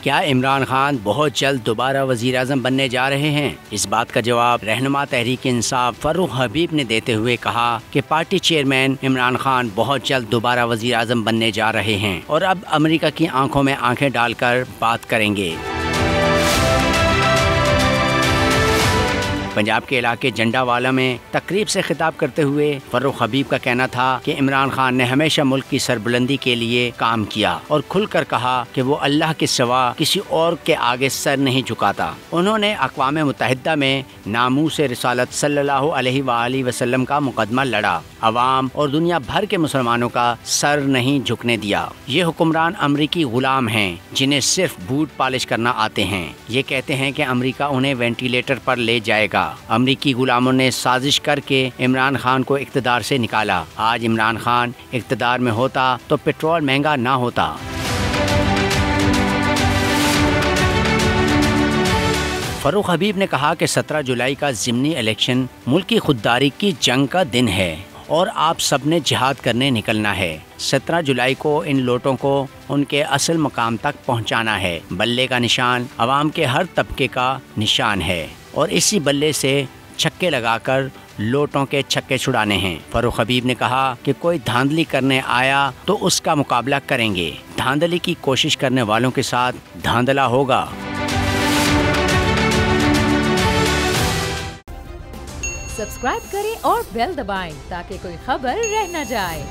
क्या इमरान खान बहुत जल्द दोबारा वजीर आज़म बनने जा रहे हैं? इस बात का जवाब रहनुमा तहरीक इंसाफ फर्रुख हबीब ने देते हुए कहा कि पार्टी चेयरमैन इमरान खान बहुत जल्द दोबारा वजीर आज़म बनने जा रहे हैं और अब अमेरिका की आंखों में आंखें डालकर बात करेंगे। पंजाब के इलाके जंडावाला में तकरीब से खिताब करते हुए फर्रुख हबीब का कहना था कि इमरान खान ने हमेशा मुल्क की सरबुलंदी के लिए काम किया और खुलकर कहा कि वो अल्लाह के सिवा किसी और के आगे सर नहीं झुकाता। उन्होंने अक़वाम मुत्तहिदा में नामूस रिसालत सल्लल्लाहु अलैहि वसल्लम का मुकदमा लड़ा, अवाम और दुनिया भर के मुसलमानों का सर नहीं झुकने दिया। ये हुक्मरान अमरीकी गुलाम हैं जिन्हें सिर्फ बूट पॉलिश करना आते हैं। ये कहते हैं कि अमरीका उन्हें वेंटिलेटर पर ले जाएगा। अमरीकी गुलामों ने साजिश करके इमरान खान को इक़्तिदार से निकाला। आज इमरान खान इक़्तिदार में होता तो पेट्रोल महंगा ना होता। फर्रुख हबीब ने कहा कि 17 जुलाई का ज़िमनी इलेक्शन मुल्क की खुददारी की जंग का दिन है और आप सब ने जिहाद करने निकलना है। 17 जुलाई को इन लोटों को उनके असल मकाम तक पहुंचाना है। बल्ले का निशान अवाम के हर तबके का निशान है और इसी बल्ले से छक्के लगाकर लोटों के छक्के छुड़ाने हैं। फर्रुख हबीब ने कहा कि कोई धांधली करने आया तो उसका मुकाबला करेंगे। धांधली की कोशिश करने वालों के साथ धांधला होगा। सब्सक्राइब करें और बेल दबाएं ताकि कोई खबर रह न जाए।